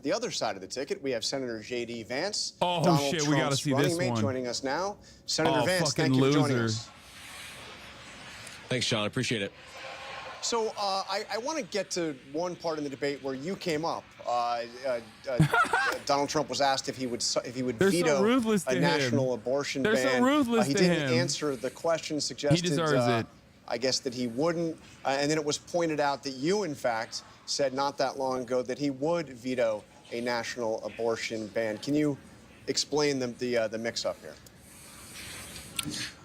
the other side of the ticket, we have Senator J.D. Vance, Oh, Donald shit, Trump's we gotta see running this mate, one. joining us now. Senator Vance, fucking thank you for joining loser. us. Thanks, Sean. Appreciate it. So I want to get to one part in the debate where you came up. Donald Trump was asked if he would veto a national abortion ban. So ruthless he to didn't him. answer the question, suggested He deserves it. I guess that he wouldn't. And then it was pointed out that you, in fact, said not that long ago that he would veto a national abortion ban. Can you explain the mix-up here?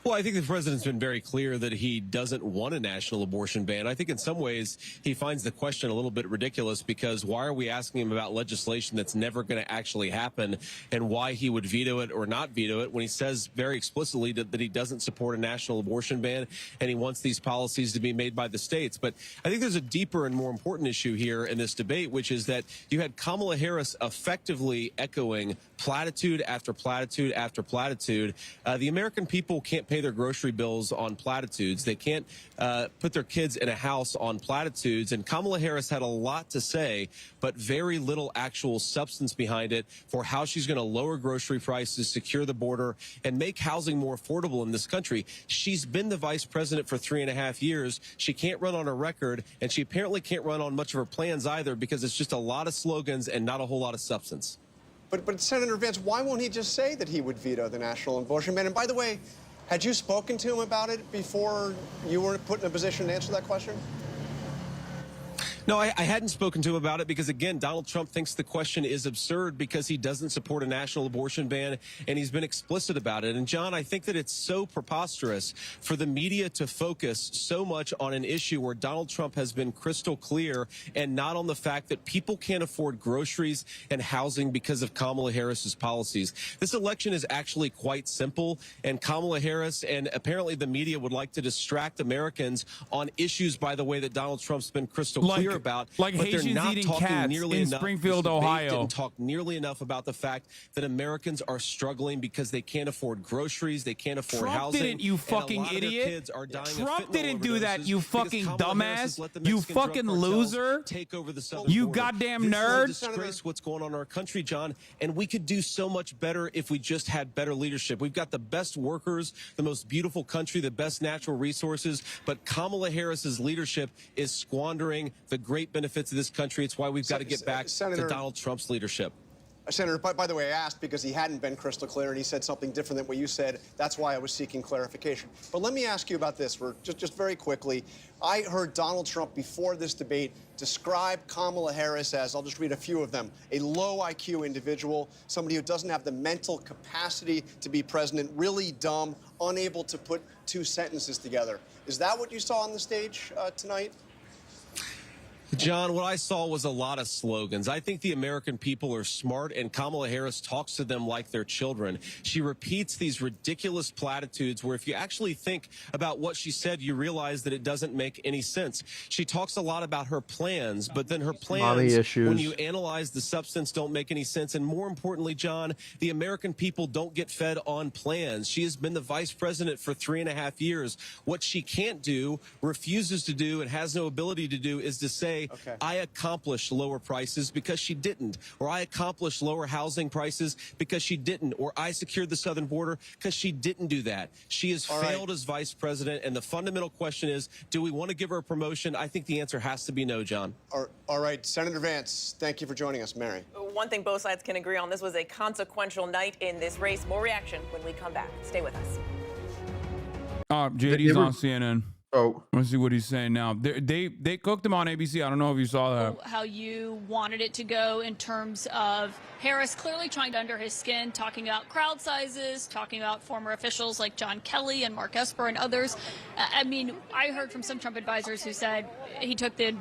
Well, I think the president's been very clear that he doesn't want a national abortion ban. I think in some ways he finds the question a little bit ridiculous because why are we asking him about legislation that's never going to actually happen and why he would veto it or not veto it when he says very explicitly that he doesn't support a national abortion ban and he wants these policies to be made by the states. But I think there's a deeper and more important issue here in this debate, which is that you had Kamala Harris effectively echoing platitude after platitude after platitude. The American people can't pay their grocery bills on platitudes. They can't put their kids in a house on platitudes. And Kamala Harris had a lot to say, but very little actual substance behind it for how she's going to lower grocery prices, secure the border, and make housing more affordable in this country. She's been the vice president for 3.5 years. She can't run on a record, and she apparently can't run on much of her plans either because it's just a lot of slogans and not a whole lot of substance. But Senator Vance, why won't he just say that he would veto the national abortion ban? And by the way, had you spoken to him about it before you were put in a position to answer that question? No, I hadn't spoken to him about it because, again, Donald Trump thinks the question is absurd because he doesn't support a national abortion ban, and he's been explicit about it. And, John, I think that it's so preposterous for the media to focus so much on an issue where Donald Trump has been crystal clear and not on the fact that people can't afford groceries and housing because of Kamala Harris's policies. This election is actually quite simple, and Kamala Harris and apparently the media would like to distract Americans on issues, by the way, that Donald Trump's been crystal clear about, like but Haitians they're not eating talking cats nearly in enough. Springfield, This debate Ohio. Didn't talk nearly enough about the fact that Americans are struggling because they can't afford groceries, they can't afford Trump housing. didn't, you fucking idiot. Kids are dying Trump of fentanyl didn't do that, overdoses you because fucking Kamala Harris has let the dumbass. You Mexican drug fucking cartels loser. take over the southern You border. goddamn This nerd. is a disgrace what's going on in our country, John, and we could do so much better if we just had better leadership. We've got the best workers, the most beautiful country, the best natural resources, but Kamala Harris's leadership is squandering the great benefits of this country. It's why we've got to get back to Donald Trump's leadership. Senator, by the way, I asked because he hadn't been crystal clear and he said something different than what you said. That's why I was seeking clarification. But let me ask you about this just very quickly. I heard Donald Trump before this debate describe Kamala Harris as, I'll just read a few of them, a low IQ individual, somebody who doesn't have the mental capacity to be president, really dumb, unable to put two sentences together. Is that what you saw on the stage tonight? John, what I saw was a lot of slogans. I think the American people are smart, and Kamala Harris talks to them like they're children. She repeats these ridiculous platitudes where if you actually think about what she said, you realize that it doesn't make any sense. She talks a lot about her plans, but then her plans, when you analyze the substance, don't make any sense. And more importantly, John, the American people don't get fed on plans. She has been the vice president for 3.5 years. What she can't do, refuses to do, and has no ability to do is to say, I accomplished lower prices because she didn't, or I accomplished lower housing prices because she didn't, or I secured the southern border because she didn't do that. She has failed as vice president, and the fundamental question is, do we want to give her a promotion? I think the answer has to be no, John. All right, Senator Vance, thank you for joining us. Mary. One thing both sides can agree on, this was a consequential night in this race. More reaction when we come back. Stay with us. JD's on CNN. Oh, let's see what he's saying now. They cooked him on ABC. I don't know if you saw that. How you wanted it to go in terms of Harris clearly trying to under his skin, talking about crowd sizes, talking about former officials like John Kelly and Mark Esper and others. I mean, I heard from some Trump advisors who said he took the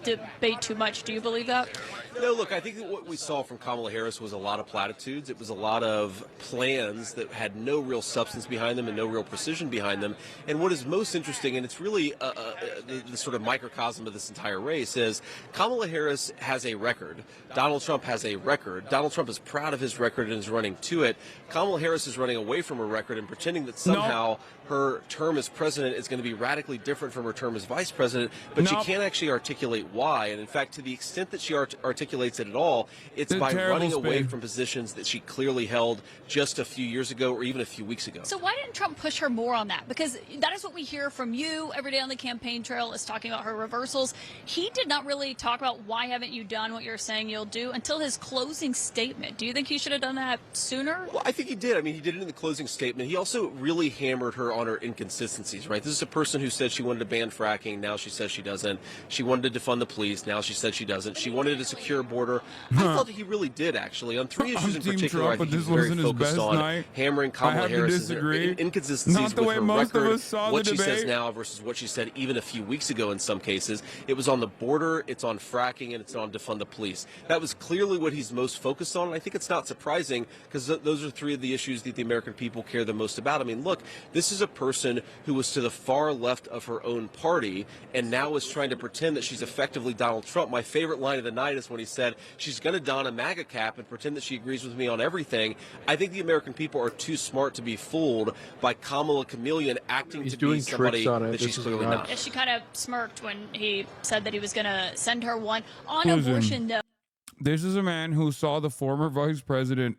debate too much. Do you believe that? No, look, I think that what we saw from Kamala Harris was a lot of platitudes. It was a lot of plans that had no real substance behind them and no real precision behind them. And what is most interesting interesting, and it's really the sort of microcosm of this entire race, is Kamala Harris has a record. Donald Trump has a record. Donald Trump is proud of his record and is running to it. Kamala Harris is running away from her record and pretending that somehow her term as president is going to be radically different from her term as vice president, but she can't actually articulate why. And in fact, to the extent that she articulates it at all, it's by running away from positions that she clearly held just a few years ago or even a few weeks ago. So why didn't Trump push her more on that? Because that is what we hear from you every day on the campaign trail, is talking about her reversals. He did not really talk about why haven't you done what you're saying you'll do until his closing statement. Do you think he should have done that sooner? Well, I think he did. I mean, he did it in the closing statement. He also really hammered her on her inconsistencies, right? This is a person who said she wanted to ban fracking. Now she says she doesn't. She wanted to defund the police. Now she said she doesn't. She wanted a secure border. I thought that he really did, actually. On three issues in particular, I think he was very focused on hammering Kamala Harris's inconsistencies with her record, what she says now versus what she said even a few weeks ago in some cases. It was on the border, it's on fracking, and it's on defund the police. That was clearly what he's most focused on, and I think it's not surprising because those are three of the issues that the American people care the most about. I mean, look, this is a person who was to the far left of her own party and now is trying to pretend that she's effectively Donald Trump. My favorite line of the night is when he said she's going to don a MAGA cap and pretend that she agrees with me on everything. I think the American people are too smart to be fooled by Kamala Chameleon acting to be somebody that she's clearly not. She kind of smirked when he said that he was going to send her one. On abortion, though. This is a man who saw the former vice president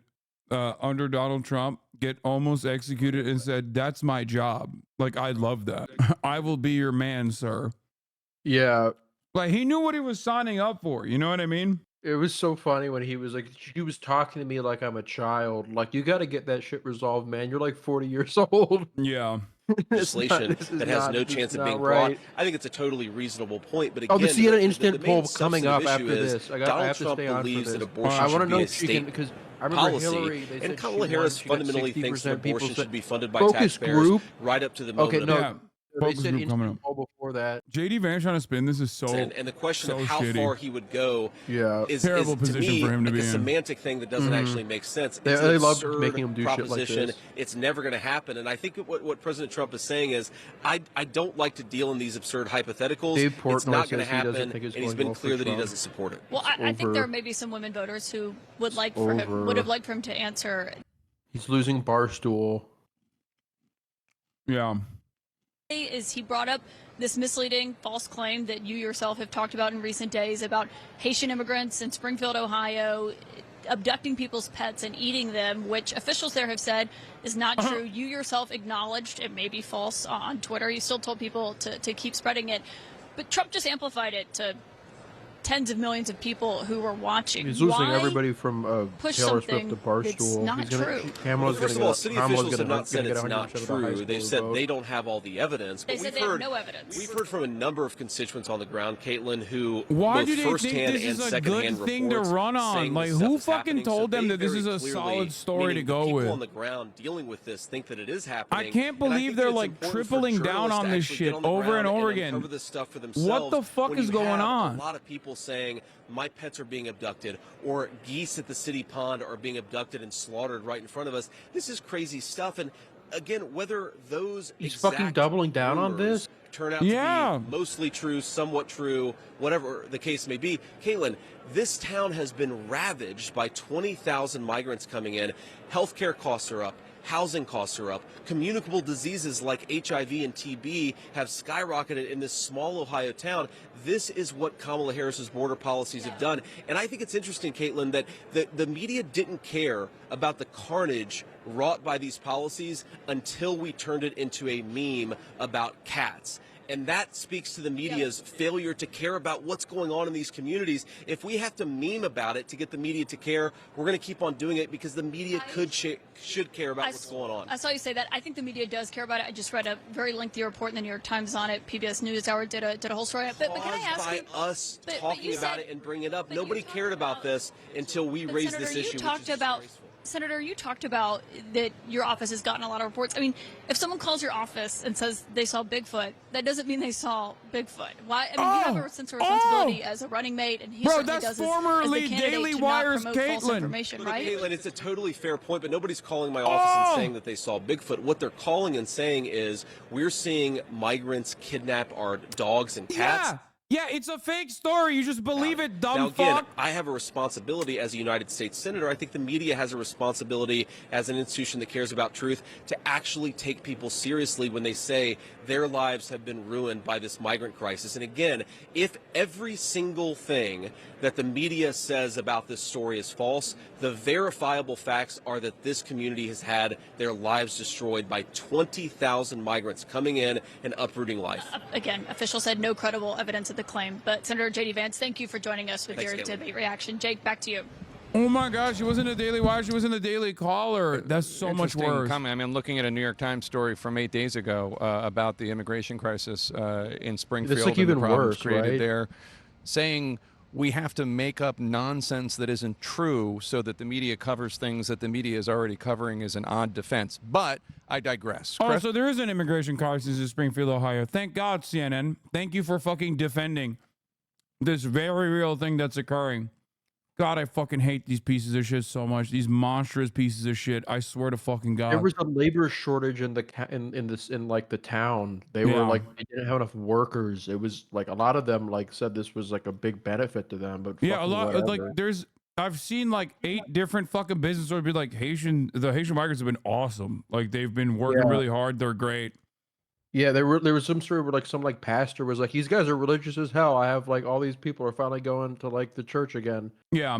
under Donald Trump get almost executed and said, "That's my job. Like, I love that. I will be your man, sir." Yeah. Like, he knew what he was signing up for. You know what I mean? It was so funny when he was like, she was talking to me like I'm a child. Like, you got to get that shit resolved, man. You're like 40 years old. Yeah. Legislation that has no chance of being brought. I think it's a totally reasonable point. But again, the CNN instant the main poll coming up after is this. I Donald have to Trump stay on believes for that this. abortion I want to should know be a if she can, state because I remember policy, Hillary. They said and Kamala Harris fundamentally thinks that abortion should be funded by taxpayers group. right up to the moment. Okay, no. Yeah. They Focus said group coming instant poll before that. JD Vance trying to spin this is so and the question so of how shitty. far he would go is terrible to position me for him to like be a in. semantic thing that doesn't actually make sense. They It's an love absurd making him do shit like proposition. this. It's never going to happen. And I think what President Trump is saying is, I don't like to deal in these absurd hypotheticals. Dave It's Portnoy not going to says he doesn't happen, think it's and he's going been well for clear that he Trump. doesn't support it. Well, I think there may be some women voters who would like for him, would have liked for him to answer. He's losing Barstool. Yeah. Is he brought up this misleading false claim that you yourself have talked about in recent days about Haitian immigrants in Springfield, Ohio, abducting people's pets and eating them, which officials there have said is not true. You yourself acknowledged it may be false on Twitter. You still told people to keep spreading it. But Trump just amplified it to tens of millions of people who were watching. He's losing Why everybody from push Taylor Swift something to Barstool. that's not true? First of all, city officials have not said it's 100% not of the high true. They've school said vote. they don't have all the evidence. They But said we've they heard have no evidence. We've heard from a number of constituents on the ground, Caitlin, who Why both do they think firsthand this and is a secondhand good thing to reports run on? saying Like, this stuff who is fucking happening. told So them they that this very is a clearly, solid story meaning to go people with? on the ground dealing with this think that it is happening. I can't And I believe think they're that it's like important for tripling down journalists on to this actually shit get on the over and ground over and again. uncover this stuff for What themselves. the fuck When is you going have on? A lot of people saying my pets are being abducted, or geese at the city pond are being abducted and slaughtered right in front of us. This is crazy stuff. And again, whether those He's fucking doubling down on this. turn out to be mostly true, somewhat true, whatever the case may be. Caitlin, this town has been ravaged by 20,000 migrants coming in. Healthcare costs are up. Housing costs are up. Communicable diseases like HIV and TB have skyrocketed in this small Ohio town. This is what Kamala Harris's border policies have done. And I think it's interesting, Caitlin, that the media didn't care about the carnage wrought by these policies until we turned it into a meme about cats. And that speaks to the media's failure to care about what's going on in these communities. If we have to meme about it to get the media to care, we're going to keep on doing it because the media should care about what's going on. I saw you say that. I think the media does care about it. I just read a very lengthy report in the New York Times on it. PBS NewsHour did a whole story. But can I ask you? By us talking about it and bringing it up, nobody cared about this until we raised Senator, this issue. You talked about Senator, you talked about that your office has gotten a lot of reports. I mean, if someone calls your office and says they saw Bigfoot, that doesn't mean they saw Bigfoot. Why? I mean, you have a sense of responsibility as a running mate, and he certainly that's does former as the lead candidate Daily to Wire's not promote false Caitlin. information, right? Caitlin, it's a totally fair point, but nobody's calling my office and saying that they saw Bigfoot. What they're calling and saying is we're seeing migrants kidnap our dogs and cats. Yeah, it's a fake story. You just believe it, dumb Now, again, fuck. I have a responsibility as a United States Senator. I think the media has a responsibility as an institution that cares about truth to actually take people seriously when they say their lives have been ruined by this migrant crisis. And again, if every single thing that the media says about this story is false, the verifiable facts are that this community has had their lives destroyed by 20,000 migrants coming in and uprooting life. Again, officials said no credible evidence of the claim. But Senator J.D. Vance, thank you for joining us with Thanks, your Caitlin. debate reaction. Jake, back to you. Oh my gosh, she wasn't a Daily Wire. She was in the Daily Caller. That's so much Interesting worse. comment. I mean, I'm looking at a New York Times story from 8 days ago about the immigration crisis in Springfield like and even the problems worse, created right? there, saying we have to make up nonsense that isn't true so that the media covers things that the media is already covering as an odd defense. But I digress. Oh, Chris? so there is an immigration crisis in Springfield, Ohio. Thank God, CNN. Thank you for fucking defending this very real thing that's occurring. God, I fucking hate these pieces of shit so much. These monstrous pieces of shit. I swear to fucking God. There was a labor shortage in like the town. They were Yeah. like they didn't have enough workers. It was like a lot of them like said this was like a big benefit to them. But Yeah, a fucking lot like whatever. I've seen like 8 different fucking business owners be like the Haitian migrants have been awesome. Like they've been working Yeah. really hard. They're great. Yeah, there was some story where like some like pastor was like, these guys are religious as hell. I have like all these people are finally going to like the church again. Yeah.